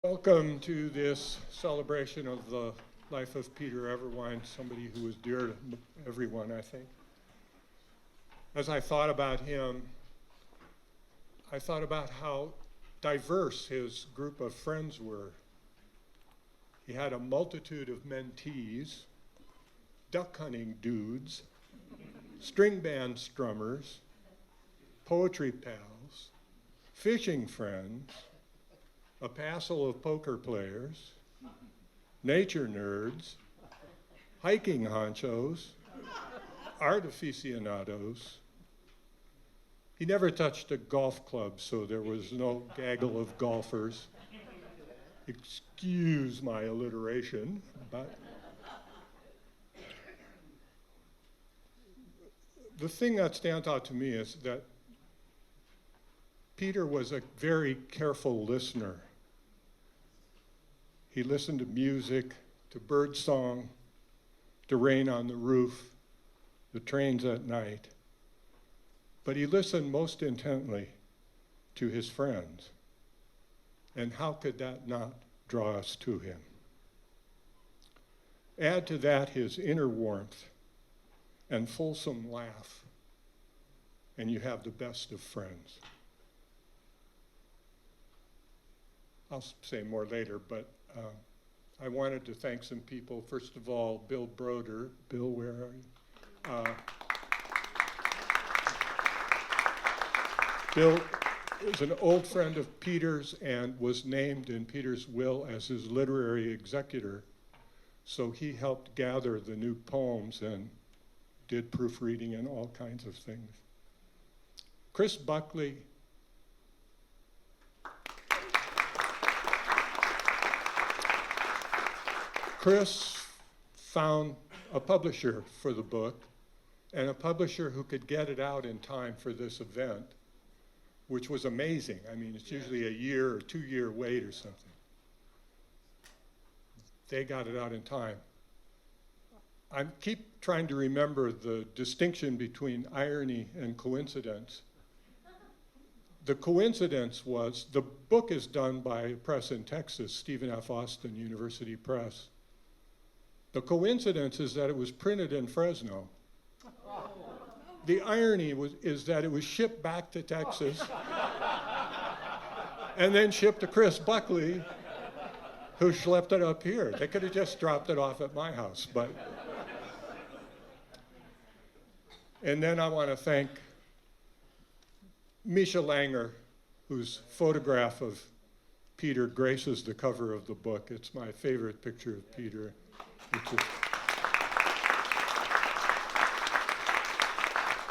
Welcome to this celebration of the life of Peter Everwine, somebody who was dear to everyone, I think. As I thought about him, I thought about how diverse his group of friends were. He had a multitude of mentees, duck hunting dudes, string band strummers, poetry pals, fishing friends, a passel of poker players, nature nerds, hiking honchos, art aficionados. He never touched a golf club, so there was no gaggle of golfers. Excuse my alliteration, but the thing that stands out to me is that Peter was a very careful listener. He listened to music, to bird song, to rain on the roof, the trains at night. But he listened most intently to his friends. And how could that not draw us to him? Add to that his inner warmth and fulsome laugh, and you have the best of friends. I'll say more later, but I wanted to thank some people. First of all, Bill Broder. Bill, where are you? Bill is an old friend of Peter's and was named in Peter's will as his literary executor. So he helped gather the new poems and did proofreading and all kinds of things. Chris Buckley. Chris found a publisher for the book, and a publisher who could get it out in time for this event, which was amazing. I mean, it's usually a year or 2 year wait or something. They got it out in time. I keep trying to remember the distinction between irony and coincidence. The coincidence was the book is done by a press in Texas, Stephen F. Austin University Press. The coincidence is that it was printed in Fresno. The irony is that it was shipped back to Texas and then shipped to Chris Buckley, who schlepped it up here. They could have just dropped it off at my house, but. And then I want to thank Micha Langer, whose photograph of Peter graces the cover of the book. It's my favorite picture of Peter.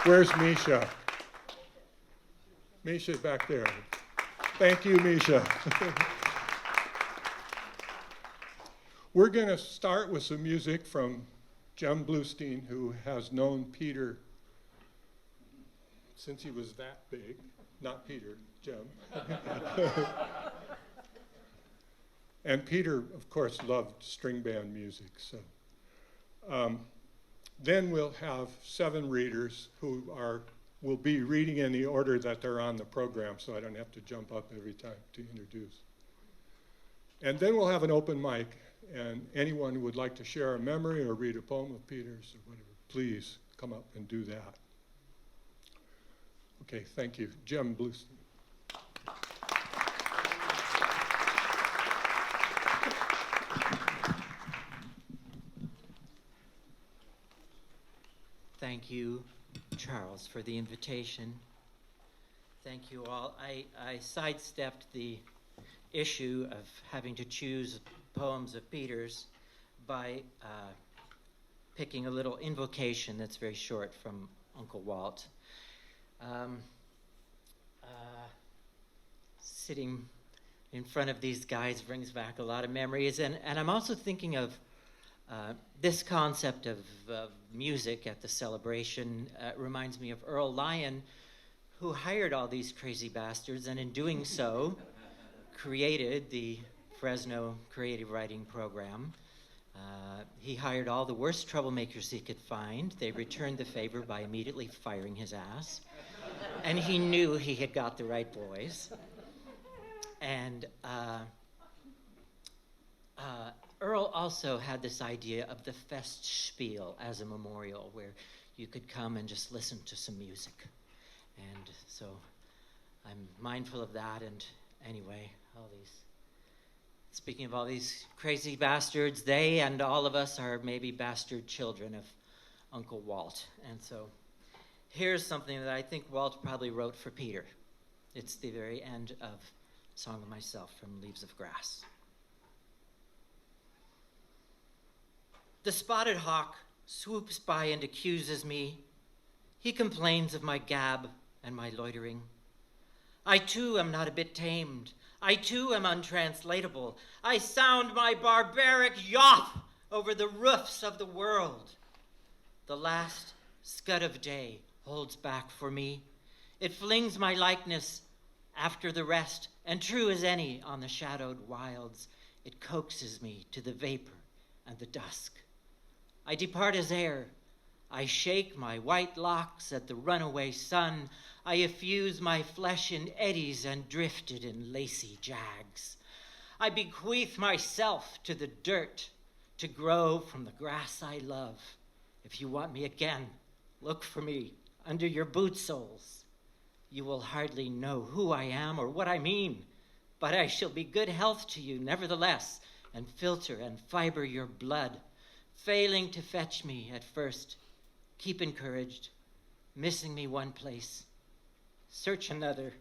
Where's Micha? Misha's back there. Thank you, Micha. We're going to start with some music from Jem Bluestein, who has known Peter since he was that big. Not Peter, Jem. And Peter, of course, loved string band music. So, then we'll have 7 readers who will be reading in the order that they're on the program, so I don't have to jump up every time to introduce. And then we'll have an open mic, and anyone who would like to share a memory or read a poem of Peter's or whatever, please come up and do that. Okay, thank you. Jem Bluestein. Thank you, Charles, for the invitation. Thank you all. I sidestepped the issue of having to choose poems of Peter's by picking a little invocation that's very short from Uncle Walt. Sitting in front of these guys brings back a lot of memories, and I'm also thinking of this concept of music at the celebration. Reminds me of Earl Lyon, who hired all these crazy bastards, and in doing so, created the Fresno Creative Writing Program. He hired all the worst troublemakers he could find. They returned the favor by immediately firing his ass. And he knew he had got the right boys. And also had this idea of the Festspiel as a memorial where you could come and just listen to some music. And so I'm mindful of that. And anyway, speaking of all these crazy bastards, they and all of us are maybe bastard children of Uncle Walt. And so here's something that I think Walt probably wrote for Peter. It's the very end of Song of Myself from Leaves of Grass. The spotted hawk swoops by and accuses me. He complains of my gab and my loitering. I too am not a bit tamed. I too am untranslatable. I sound my barbaric yawp over the roofs of the world. The last scud of day holds back for me. It flings my likeness after the rest, and true as any on the shadowed wilds, it coaxes me to the vapor and the dusk. I depart as air. I shake my white locks at the runaway sun. I effuse my flesh in eddies and drifted in lacy jags. I bequeath myself to the dirt to grow from the grass I love. If you want me again, look for me under your boot soles. You will hardly know who I am or what I mean, but I shall be good health to you nevertheless, and filter and fiber your blood. Failing to fetch me at first, keep encouraged. Missing me one place, search another.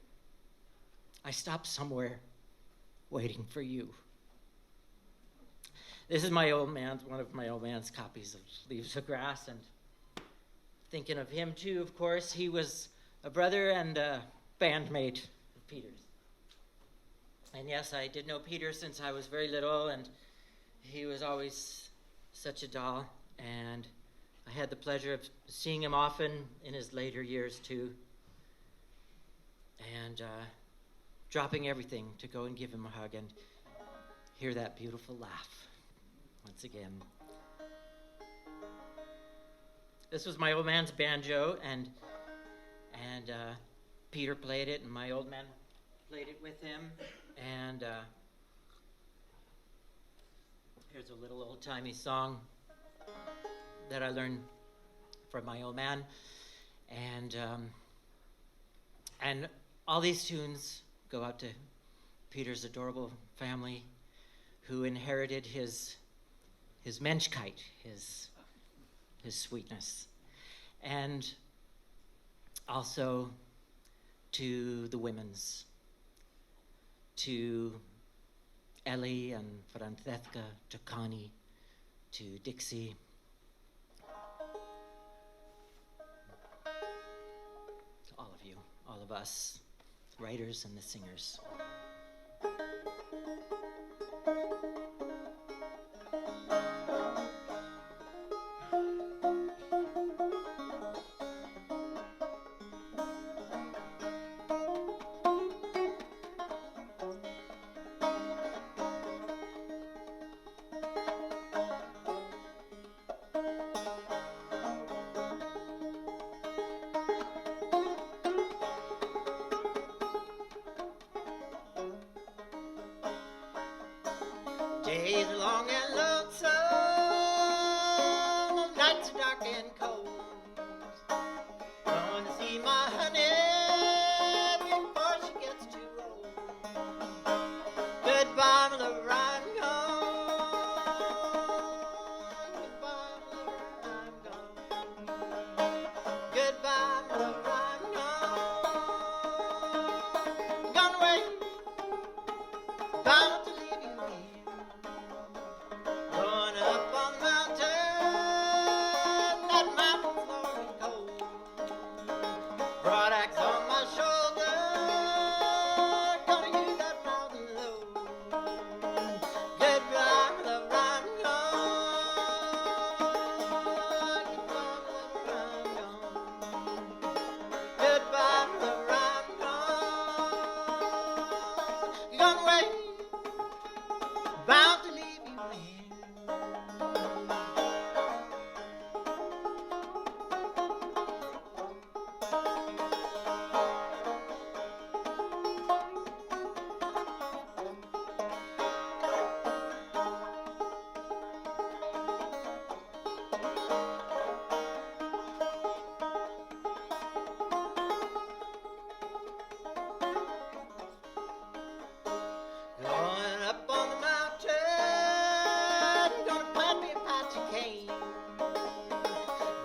I stop somewhere, waiting for you. This is one of my old man's copies of Leaves of Grass, and thinking of him too, of course. He was a brother and a bandmate of Peter's. And yes, I did know Peter since I was very little, and he was always such a doll, and I had the pleasure of seeing him often in his later years too, and dropping everything to go and give him a hug and hear that beautiful laugh once again. This was my old man's banjo, and Peter played it, and my old man played it with him, and here's a little old-timey song that I learned from my old man. And all these tunes go out to Peter's adorable family who inherited his Menschkeit, his sweetness. And also to the women's, to Ellie and Francesca, to Connie, to Dixie. To all of you, all of us, writers and the singers. Days are long and lonesome, nights are dark and cold. Going to see my honey before she gets too old. Goodbye, my lover, I'm gone. Goodbye, my lover, I'm gone. Goodbye, my lover, I'm gone. Gone away, bound to leave you here.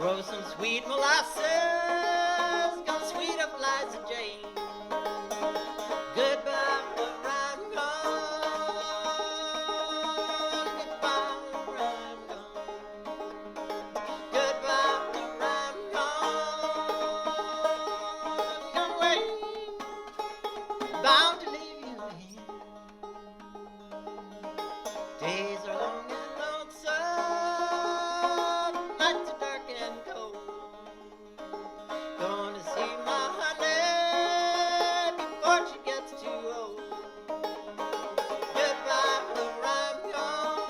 Grow some sweet molasses, gonna sweet up Liza Jane. Goodbye, where I'm gone. Goodbye, where I'm gone. Goodbye, where I'm gone. Gone away, bound to leave you here. Days are long and lonesome, nights are dark and cold. Gonna see my honey before she gets too old. Goodbye, where I'm gone.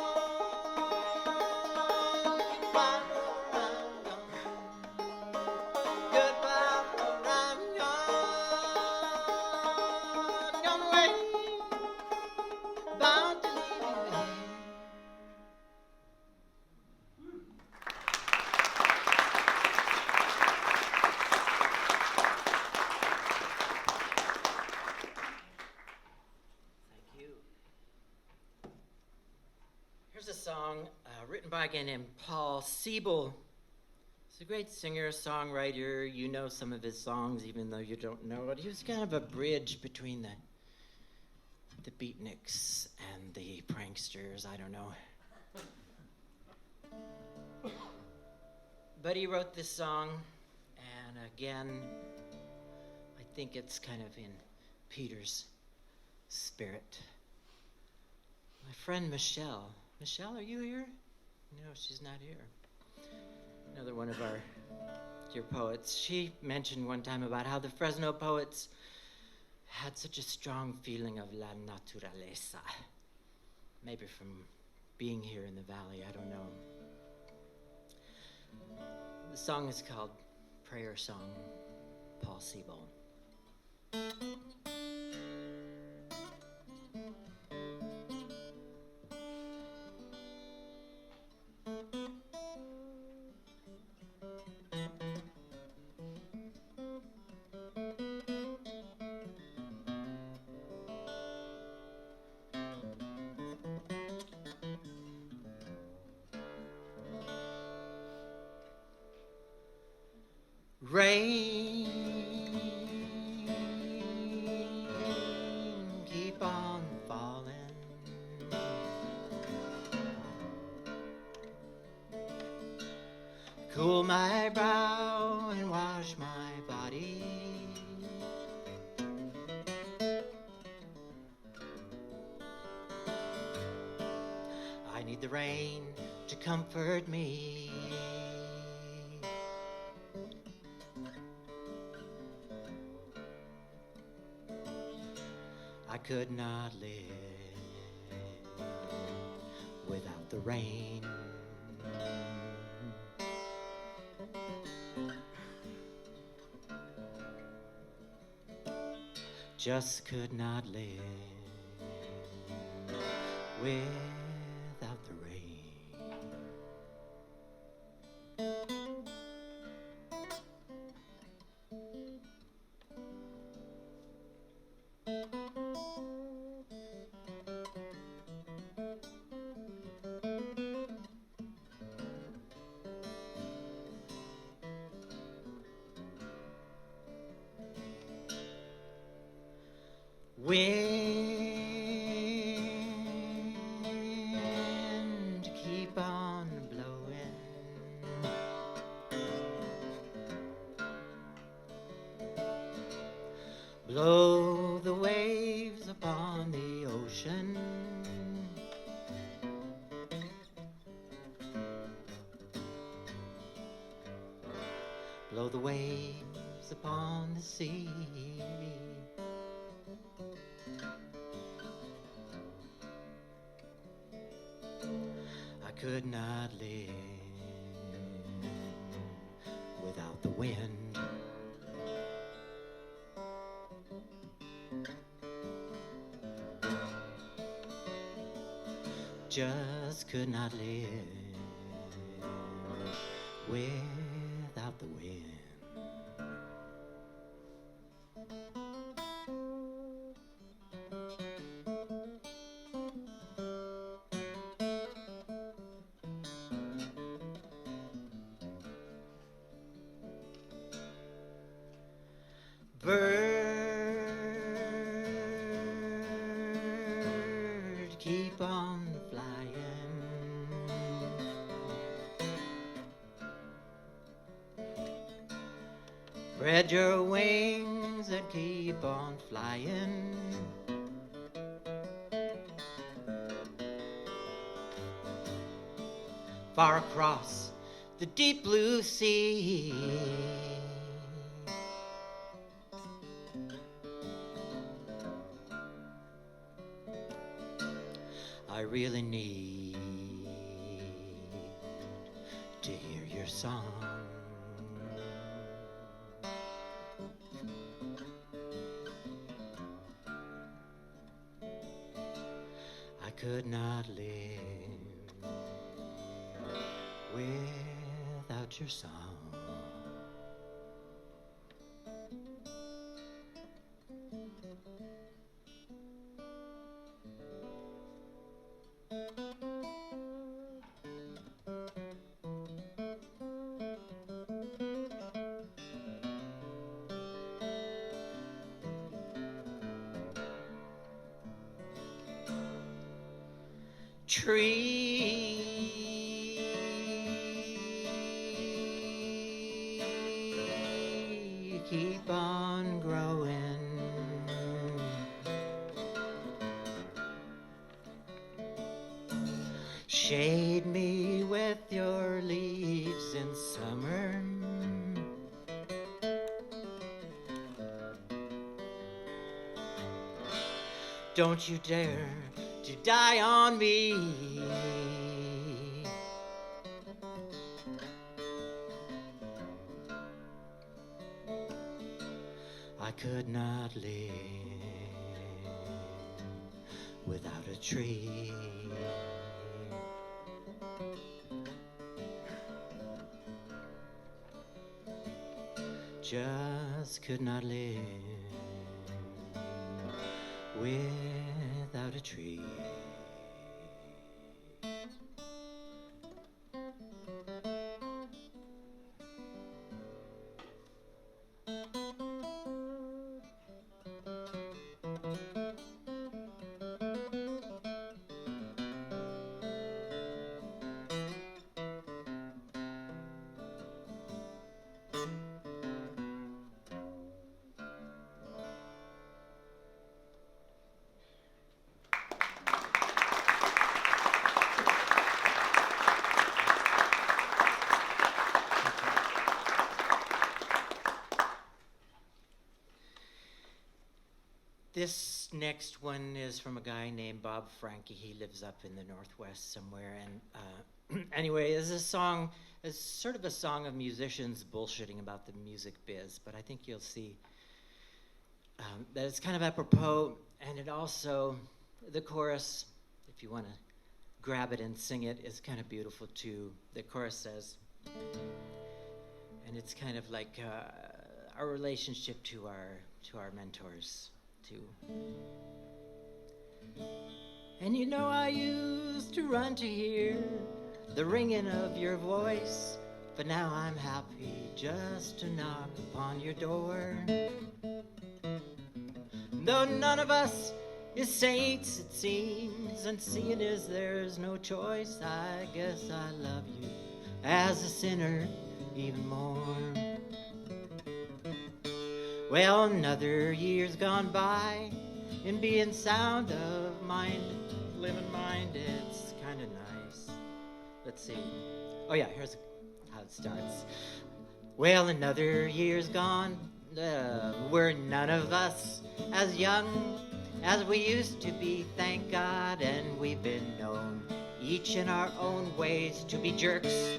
Goodbye, where I'm gone. Goodbye, where I'm gone. Gone away, bound to leave you here. Thank you. Here's a song written by a guy named Paul Siebel. He's a great singer, songwriter. You know some of his songs, even though you don't know it. He was kind of a bridge between the beatniks and the pranksters. I don't know. But he wrote this song, and again, I think it's kind of in Peter's spirit. My friend Michelle. Michelle, are you here? No, she's not here. Another one of our dear poets. She mentioned one time about how the Fresno poets had such a strong feeling of la naturaleza. Maybe from being here in the valley, I don't know. The song is called Prayer Song, Paul Siebel. Rain, keep on falling. Cool my brow and wash my body. I need the rain to comfort me. I could not live without the rain. Just could not live without the rain. Wind, keep on blowing. Blow the waves upon the ocean. Blow the waves upon the sea. I could not live without the wind. Just could not live without the wind. Bird, keep on flying. Spread your wings and keep on flying. Far across the deep blue sea, I really need to hear your song. I could not live without your song. Tree, keep on growing. Shade me with your leaves in summer. Don't you dare to die on me. I could not live without a tree. Just could not live without a tree. This next one is from a guy named Bob Frankie. He lives up in the Northwest somewhere. And anyway, it's a song, it's sort of a song of musicians bullshitting about the music biz. But I think you'll see that it's kind of apropos. And it also, the chorus, if you want to grab it and sing it, is kind of beautiful too. The chorus says, and it's kind of like our relationship to our mentors. And you know I used to run to hear the ringing of your voice, but now I'm happy just to knock upon your door. Though none of us is saints, it seems, and seeing as there's no choice, I guess I love you as a sinner even more. Well, another year's gone by, and being sound of mind, living mind, it's kind of nice. Let's see. Oh yeah, here's how it starts. Well, another year's gone, we're none of us as young as we used to be, thank God, and we've been known, each in our own ways, to be jerks.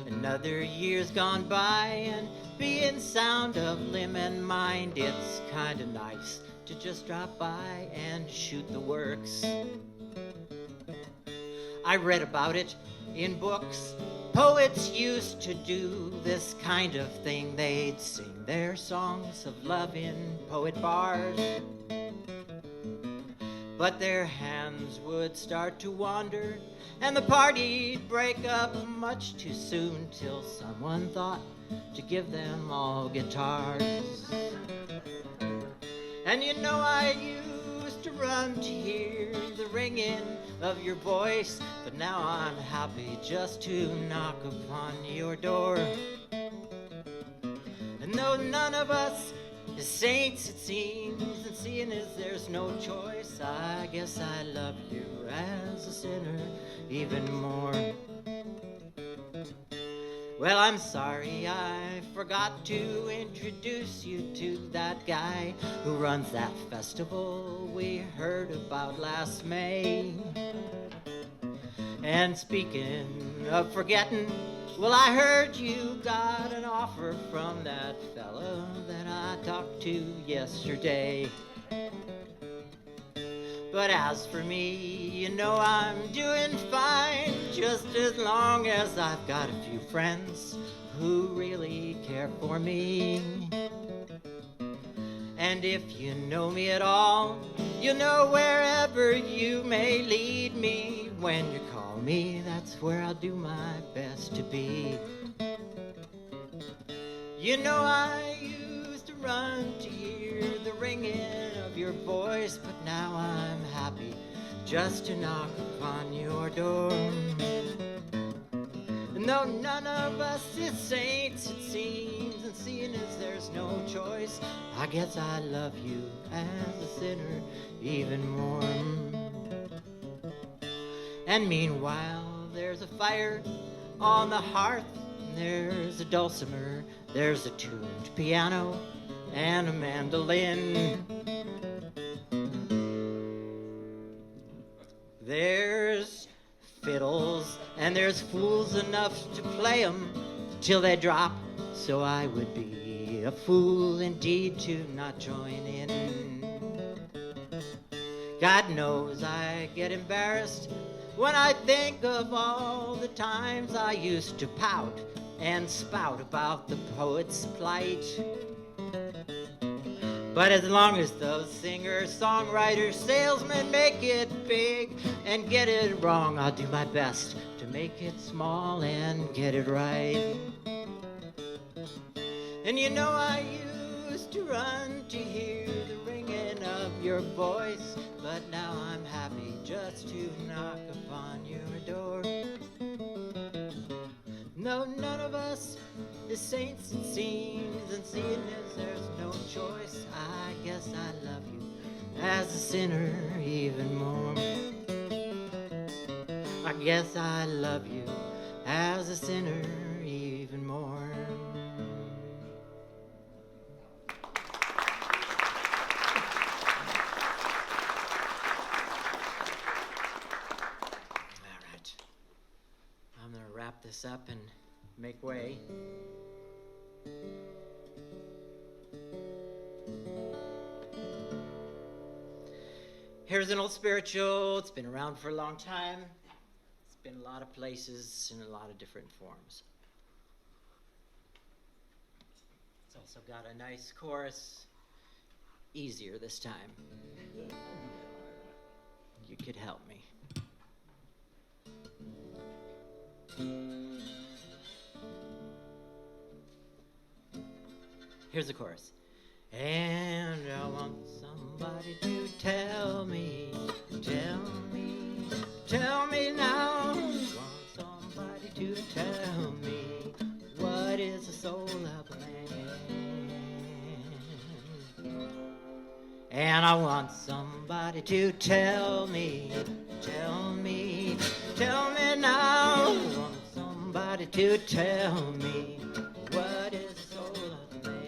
Another year's gone by, and being sound of limb and mind, it's kind of nice to just drop by and shoot the works. I read about it in books. Poets used to do this kind of thing. They'd sing their songs of love in poet bars, but their hands would start to wander, and the party'd break up much too soon, till someone thought to give them all guitars. And you know I used to run to hear the ringing of your voice, but now I'm happy just to knock upon your door. And though none of us is saints, it seems, and seeing as there's no choice, I guess I love you as a sinner even more. Well, I'm sorry I forgot to introduce you to that guy who runs that festival we heard about last May. And speaking of forgetting, well, I heard you got an offer from that fella that I talked to yesterday. But as for me, you know I'm doing fine, just as long as I've got a few friends who really care for me. And if you know me at all, you know wherever you may lead me, when you call me, that's where I'll do my best to be. You know I used to run to hear the ringing of your voice, but now I'm happy just to knock upon your door. And though none of us is saints, it seems, and seeing as there's no choice, I guess I love you as a sinner even more. And meanwhile, there's a fire on the hearth, and there's a dulcimer, there's a tuned piano, and a mandolin. There's fiddles, and there's fools enough to play 'em till they drop, so I would be a fool indeed to not join in. God knows I get embarrassed when I think of all the times I used to pout and spout about the poet's plight. But as long as those singers, songwriters, salesmen make it big and get it wrong, I'll do my best to make it small and get it right. And you know I used to run to hear the ringing of your voice, but now I'm happy just to knock upon your door. No, none of us is saints, it seems, and seeing as there's no choice, I guess I love you as a sinner even more. I guess I love you as a sinner even more. Wrap this up and make way. Here's an old spiritual. It's been around for a long time. It's been a lot of places in a lot of different forms. It's also got a nice chorus, easier this time. You could help me. Here's the chorus. And I want somebody to tell me now. I want somebody to tell me what is the soul of a man. And I want somebody to tell me now. I want somebody to tell me what is the soul of a man.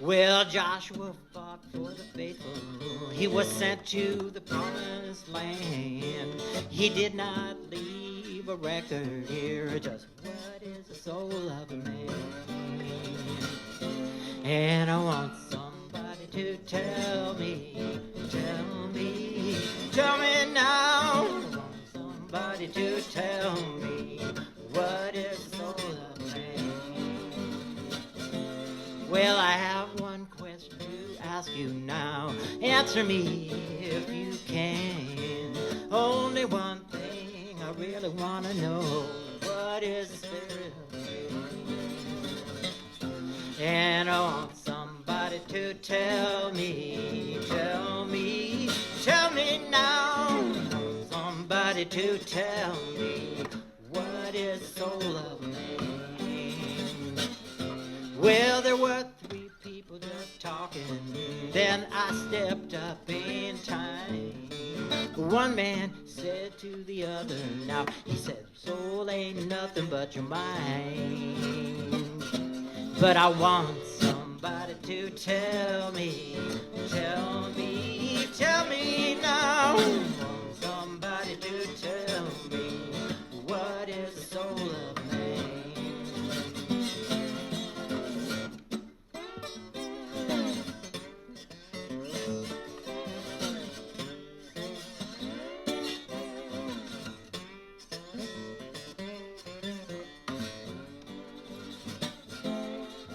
Well, Joshua fought for the faithful. He was sent to the promised land. He did not leave a record here. Just what is the soul of a man? And I want somebody to tell me now. I want somebody to tell me what is the soul of a man. Well, I have one question to ask you now. Answer me if you can. Only one thing I really want to know. What what is the spirit of me? And I want somebody to tell me now. Somebody to tell me what is soul of man. Well, there were three people just talking, then I stepped up in time. One man said to the other, now he said, soul ain't nothing but your mind. But I want somebody to tell me now. Somebody to tell me what is the soul of man.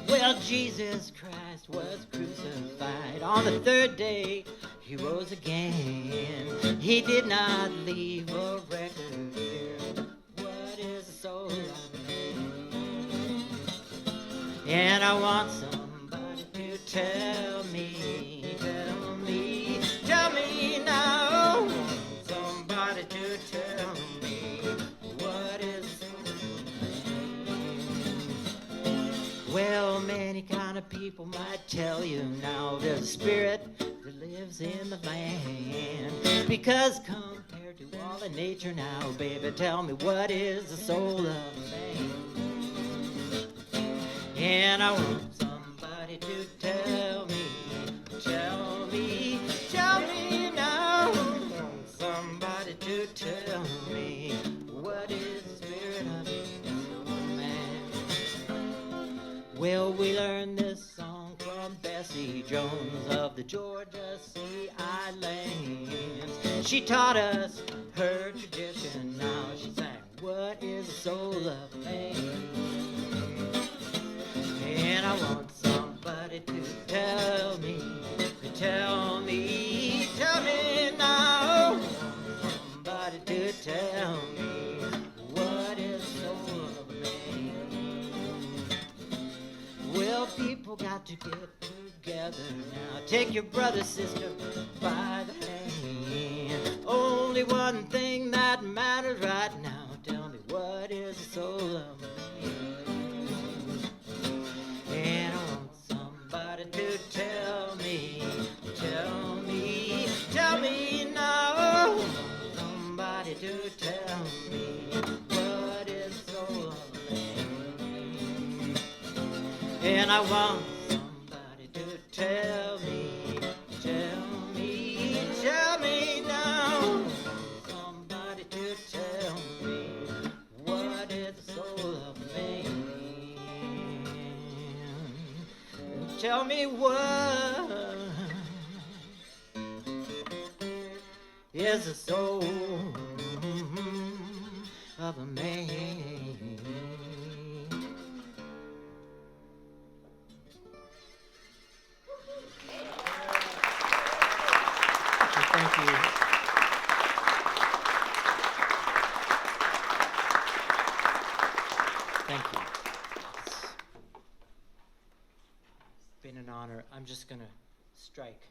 Well, Jesus Christ was crucified. On the third day, he rose again. He did not leave a record here. What is the soul of man? And I want somebody to tell me now. Somebody to tell me what is the soul of man. Well, many kind of people might tell you now there's a spirit that lives in the land. Because compared to all in nature now, baby, tell me what is the soul of man. And I want somebody to tell me now. Somebody to tell me what is the spirit of man. Well, we learned this song from Bessie Jones of the Georgia Sea Islands. She taught us her tradition. Now she sang, what is the soul of man? And I want somebody to tell me now. Somebody to tell me what is the soul of man. Well, people got to get together now. Take your brother, sister by the hand. Only one thing that matters right now. Tell me what is the soul of man. And I want somebody to tell me now. Somebody to tell me what is the soul of man. And I want somebody to tell me now. Somebody to tell me what is the soul of man. Tell me what is the soul of a man. Thank you. Thank you. It's been an honor. I'm just going to strike